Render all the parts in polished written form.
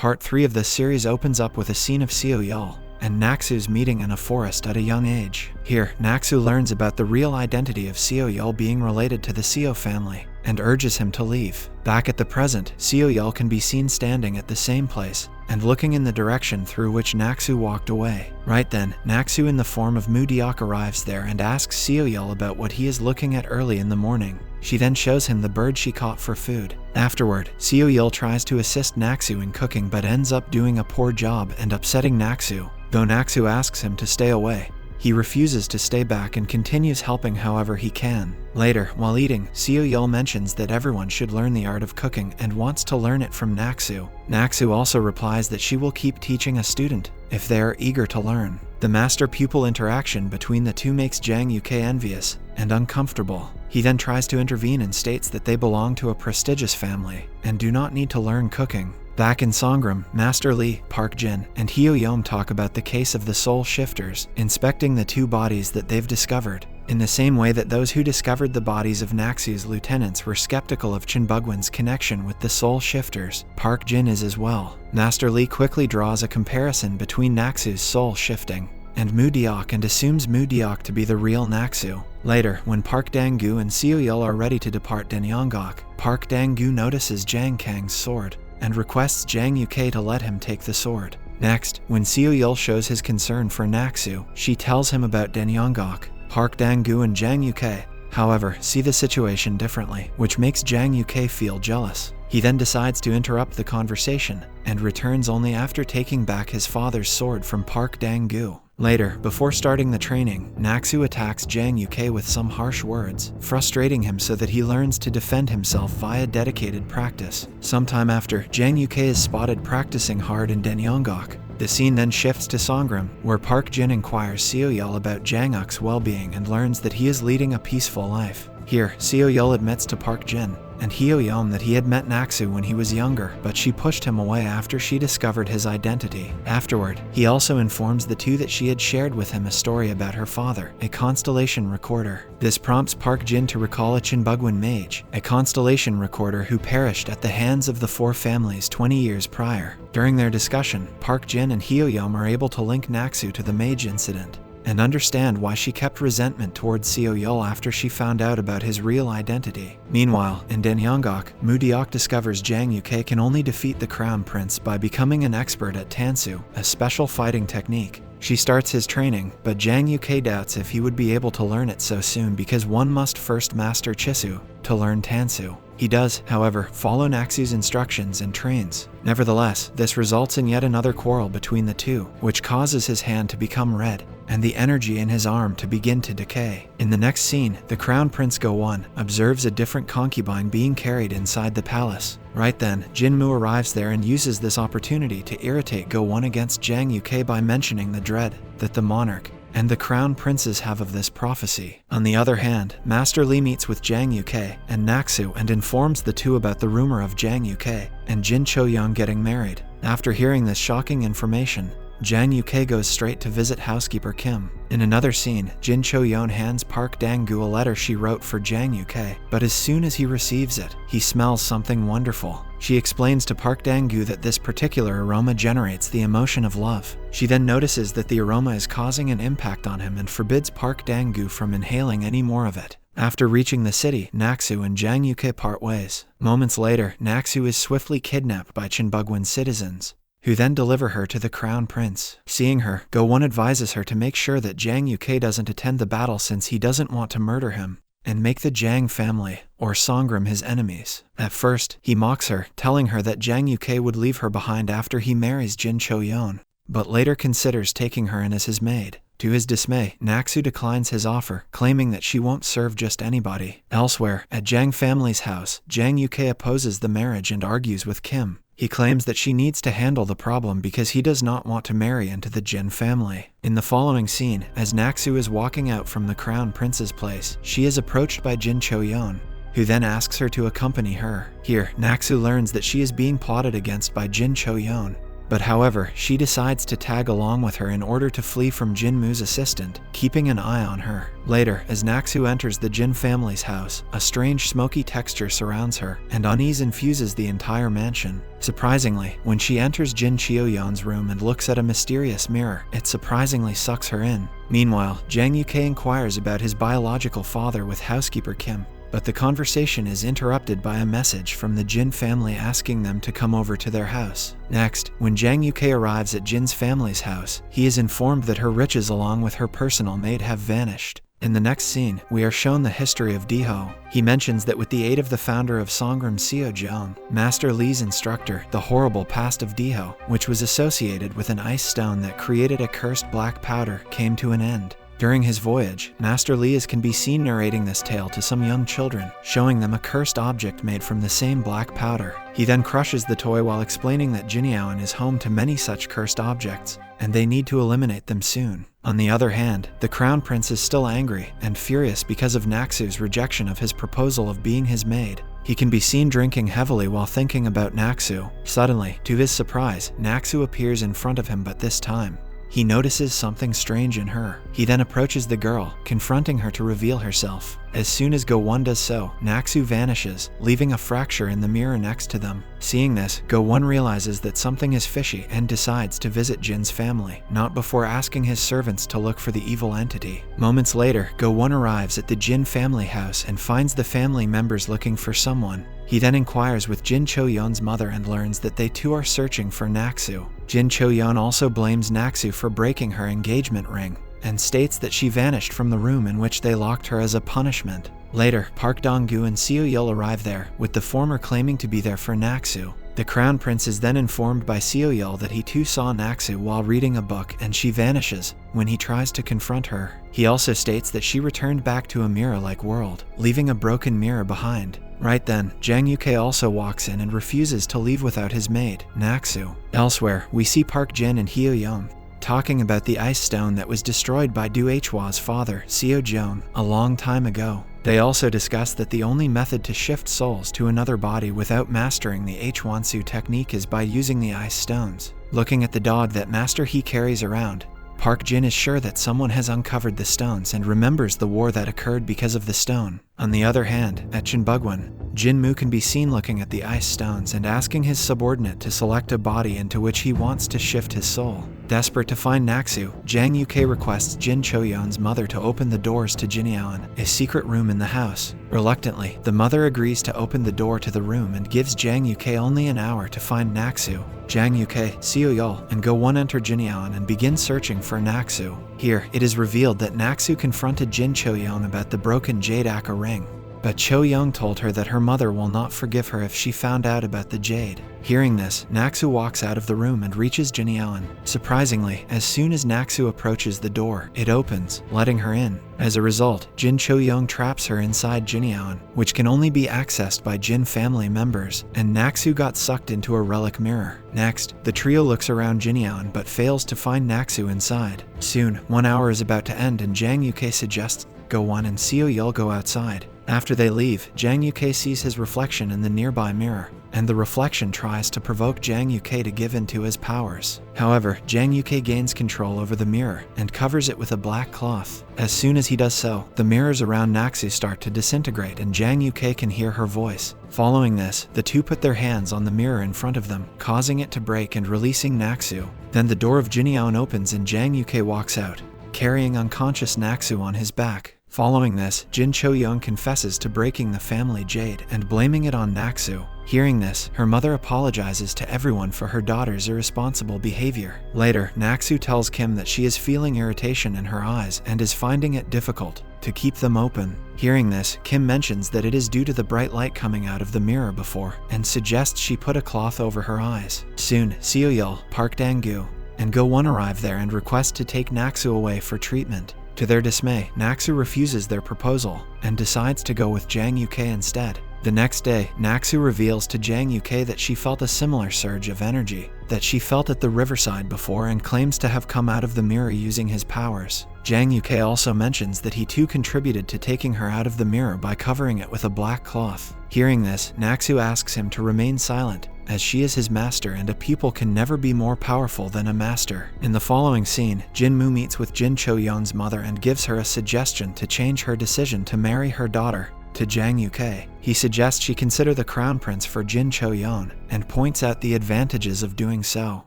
Part 3 of this series opens up with a scene of Seo and Naksu's meeting in a forest at a young age. Here, Naksu learns about the real identity of Seo being related to the Seo family, and urges him to leave. Back at the present, Seo can be seen standing at the same place, and looking in the direction through which Naksu walked away. Right then, Naksu in the form of BuIIies arrives there and asks Seo about what he is looking at early in the morning. She then shows him the bird she caught for food. Afterward, Seo tries to assist Naksu in cooking but ends up doing a poor job and upsetting Naksu. Though Naksu asks him to stay away, he refuses to stay back and continues helping however he can. Later, while eating, Seo mentions that everyone should learn the art of cooking and wants to learn it from Naksu. Naksu also replies that she will keep teaching a student if they are eager to learn. The master-pupil interaction between the two makes Jang Yuke envious and uncomfortable. He then tries to intervene and states that they belong to a prestigious family and do not need to learn cooking. Back in Songram, Master Lee, Park Jin, and Hyo-yeom talk about the case of the soul shifters, inspecting the two bodies that they've discovered. In the same way that those who discovered the bodies of Naksu's lieutenants were skeptical of Chinbugwan's connection with the soul shifters, Park Jin is as well. Master Lee quickly draws a comparison between Naksu's soul shifting and BuIIies and assumes BuIIies to be the real Naksu. Later, when Park Dang-gu and Seo are ready to depart Denyangak, Park Dang-gu notices Jang Kang's sword and requests Jang Yuke to let him take the sword. Next, when Seo shows his concern for Naksu, she tells him about Denyangak. Park Dang-gu and Jang Yuke, however, see the situation differently, which makes Jang Yuke feel jealous. He then decides to interrupt the conversation and returns only after taking back his father's sword from Park Dang-gu. Later, before starting the training, Naksu attacks Jang Yuke with some harsh words, frustrating him so that he learns to defend himself via dedicated practice. Sometime after, Jang Yuke is spotted practicing hard in Denyangak. The scene then shifts to Songram, where Park Jin inquires Seo about Jang-uk's well-being and learns that he is leading a peaceful life. Here, Seo admits to Park Jin and Hyo-yeom that he had met Naksu when he was younger, but she pushed him away after she discovered his identity. Afterward, he also informs the two that she had shared with him a story about her father, a constellation recorder. This prompts Park Jin to recall a Chinbugwan mage, a constellation recorder who perished at the hands of the four families 20 years prior. During their discussion, Park Jin and Hyo-yeom are able to link Naksu to the mage incident and understand why she kept resentment towards Seo after she found out about his real identity. Meanwhile, in Denyangak, BuIIies discovers Jang Yuke can only defeat the Crown Prince by becoming an expert at tansu, a special fighting technique. She starts his training, but Jang Yuke doubts if he would be able to learn it so soon because one must first master Chisu to learn tansu. He does, however, follow Naksu's instructions and trains. Nevertheless, this results in yet another quarrel between the two, which causes his hand to become red and the energy in his arm to begin to decay. In the next scene, the Crown Prince Go-won observes a different concubine being carried inside the palace. Right then, Jinmu arrives there and uses this opportunity to irritate Go-won against Jang Yuke by mentioning the dread that the monarch and the crown princes have of this prophecy. On the other hand, Master Lee meets with Jang Yuke and Naksu and informs the two about the rumor of Jang Yuke and Jin Cho-young getting married. After hearing this shocking information, Jang Yuke goes straight to visit housekeeper Kim. In another scene, Jin Cho-young hands Park Dang-gu a letter she wrote for Jang Yuke, but as soon as he receives it, he smells something wonderful. She explains to Park Dang-gu that this particular aroma generates the emotion of love. She then notices that the aroma is causing an impact on him and forbids Park Dang-gu from inhaling any more of it. After reaching the city, Naksu and Jang Yuke part ways. Moments later, Naksu is swiftly kidnapped by Chinbugwan citizens, who then deliver her to the Crown Prince. Seeing her, Go-won advises her to make sure that Jang Yuke doesn't attend the battle since he doesn't want to murder him and make the Jang family, or Songram, his enemies. At first, he mocks her, telling her that Jang Yuke would leave her behind after he marries Jin Cho-young, but later considers taking her in as his maid. To his dismay, Naksu declines his offer, claiming that she won't serve just anybody. Elsewhere, at Jang family's house, Jang Yuke opposes the marriage and argues with Kim. He claims that she needs to handle the problem because he does not want to marry into the Jin family. In the following scene, as Naksu is walking out from the Crown Prince's place, she is approached by Jin Cho-young, who then asks her to accompany her. Here, Naksu learns that she is being plotted against by Jin Cho-young, but however, she decides to tag along with her in order to flee from Jinmu's assistant, keeping an eye on her. Later, as Naksu enters the Jin family's house, a strange smoky texture surrounds her, and unease infuses the entire mansion. Surprisingly, when she enters Jin Chioyeon's room and looks at a mysterious mirror, it surprisingly sucks her in. Meanwhile, Jang Yuke inquires about his biological father with housekeeper Kim, but the conversation is interrupted by a message from the Jin family asking them to come over to their house. Next, when Jang Yuke arrives at Jin's family's house, he is informed that her riches along with her personal maid have vanished. In the next scene, we are shown the history of Diho. He mentions that with the aid of the founder of Songram Seo Jeong, Master Lee's instructor, the horrible past of Diho, which was associated with an ice stone that created a cursed black powder, came to an end. During his voyage, Master Lee can be seen narrating this tale to some young children, showing them a cursed object made from the same black powder. He then crushes the toy while explaining that Jinyaon is home to many such cursed objects, and they need to eliminate them soon. On the other hand, the Crown Prince is still angry and furious because of Naksu's rejection of his proposal of being his maid. He can be seen drinking heavily while thinking about Naksu. Suddenly, to his surprise, Naksu appears in front of him, but this time, he notices something strange in her. He then approaches the girl, confronting her to reveal herself. As soon as Go-won does so, Naksu vanishes, leaving a fracture in the mirror next to them. Seeing this, Go-won realizes that something is fishy and decides to visit Jin's family, not before asking his servants to look for the evil entity. Moments later, Go-won arrives at the Jin family house and finds the family members looking for someone. He then inquires with Jin Cho-yeon's mother and learns that they too are searching for Naksu. Jin Cho-yeon also blames Naksu for breaking her engagement ring, and states that she vanished from the room in which they locked her as a punishment. Later, Park Dong-gu and Seo-yeol arrive there, with the former claiming to be there for Naksu. The Crown Prince is then informed by Seo-yeol that he too saw Naksu while reading a book, and she vanishes when he tries to confront her. He also states that she returned back to a mirror-like world, leaving a broken mirror behind. Right then, Jang Yuke also walks in and refuses to leave without his maid, Naksu. Elsewhere, we see Park Jin and Hyo Young talking about the ice stone that was destroyed by Du Hwa's father, Seo Jeong, a long time ago. They also discuss that the only method to shift souls to another body without mastering the Hwansu technique is by using the ice stones. Looking at the dog that Master He carries around, Park Jin is sure that someone has uncovered the stones and remembers the war that occurred because of the stone. On the other hand, at Chunbugwan, Jinmu can be seen looking at the ice stones and asking his subordinate to select a body into which he wants to shift his soul. Desperate to find Naksu, Jang Yuke requests Jin Cho-yeon's mother to open the doors to Jinyeon, a secret room in the house. Reluctantly, the mother agrees to open the door to the room and gives Jang Yuke only an hour to find Naksu. Jang Yuke, Seo-yeol, and Go-won enter Jinyeon and begin searching for Naksu. Here, it is revealed that Naksu confronted Jin Cho-yeon about the broken jade Aka ring, but Cho-yeon told her that her mother will not forgive her if she found out about the jade. Hearing this, Naksu walks out of the room and reaches Jinyeon. Surprisingly, as soon as Naksu approaches the door, it opens, letting her in. As a result, Jin Cho-yeon traps her inside Jinyeon, which can only be accessed by Jin family members, and Naksu got sucked into a relic mirror. Next, the trio looks around Jinyeon but fails to find Naksu inside. Soon, 1 hour is about to end and Jang Yuke suggests Go-won and Seo-yeol go outside. After they leave, Jang Yuke sees his reflection in the nearby mirror, and the reflection tries to provoke Jang Yuke to give in to his powers. However, Jang Yuke gains control over the mirror and covers it with a black cloth. As soon as he does so, the mirrors around Naksu start to disintegrate and Jang Yuke can hear her voice. Following this, the two put their hands on the mirror in front of them, causing it to break and releasing Naksu. Then the door of Jinyeon opens and Jang Yuke walks out, carrying unconscious Naksu on his back. Following this, Jin Cho-yeon confesses to breaking the family jade and blaming it on Naksu. Hearing this, her mother apologizes to everyone for her daughter's irresponsible behavior. Later, Naksu tells Kim that she is feeling irritation in her eyes and is finding it difficult to keep them open. Hearing this, Kim mentions that it is due to the bright light coming out of the mirror before, and suggests she put a cloth over her eyes. Soon, Seo-yeol, Park Dang-gu, and Go-won arrive there and request to take Naksu away for treatment. To their dismay, Naksu refuses their proposal and decides to go with Jang Yuke instead. The next day, Naksu reveals to Jang Yuke that she felt a similar surge of energy that she felt at the riverside before and claims to have come out of the mirror using his powers. Jang Yuke also mentions that he too contributed to taking her out of the mirror by covering it with a black cloth. Hearing this, Naksu asks him to remain silent as she is his master and a pupil can never be more powerful than a master. In the following scene, Jinmu meets with Jin Choyeon's mother and gives her a suggestion to change her decision to marry her daughter to Jang Yuke. He suggests she consider the crown prince for Jin Choyeon and points out the advantages of doing so.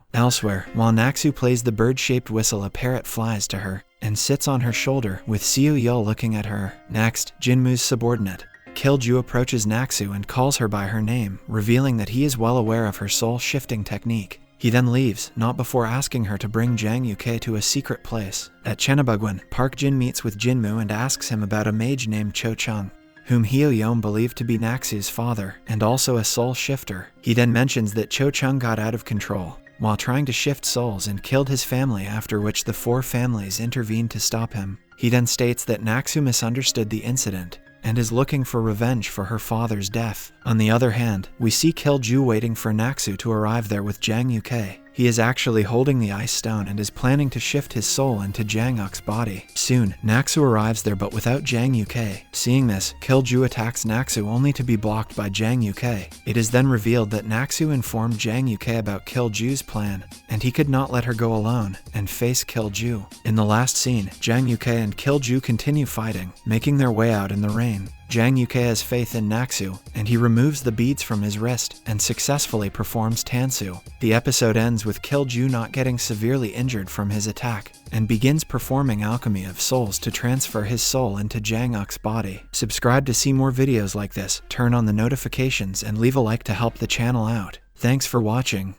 Elsewhere, while Naksu plays the bird-shaped whistle, a parrot flies to her and sits on her shoulder with Seo Yeol looking at her. Next, Jinmu's subordinate Kilju approaches Naksu and calls her by her name, revealing that he is well aware of her soul-shifting technique. He then leaves, not before asking her to bring Jang Yuke to a secret place. At Chenabugwan, Park Jin meets with Jinmu and asks him about a mage named Cho Chung, whom Hyo-yeon believed to be Naksu's father, and also a soul shifter. He then mentions that Cho Chung got out of control while trying to shift souls and killed his family, after which the 4 families intervened to stop him. He then states that Naksu misunderstood the incident and is looking for revenge for her father's death. On the other hand, we see Kilju waiting for Naksu to arrive there with Jang Yuke. He is actually holding the ice stone and is planning to shift his soul into Jang Uk's body. Soon, Naksu arrives there but without Jang Yuke. Seeing this, Kilju attacks Naksu only to be blocked by Jang Yuke. It is then revealed that Naksu informed Jang Yuke about Kilju's plan, and he could not let her go alone and face Kilju. In the last scene, Jang Yuke and Kilju continue fighting, making their way out in the rain. Jang Yuke has faith in Naksu, and he removes the beads from his wrist and successfully performs tansu. The episode ends with Kilju not getting severely injured from his attack, and begins performing alchemy of souls to transfer his soul into Jang Uk's body. Subscribe to see more videos like this, turn on the notifications, and leave a like to help the channel out. Thanks for watching.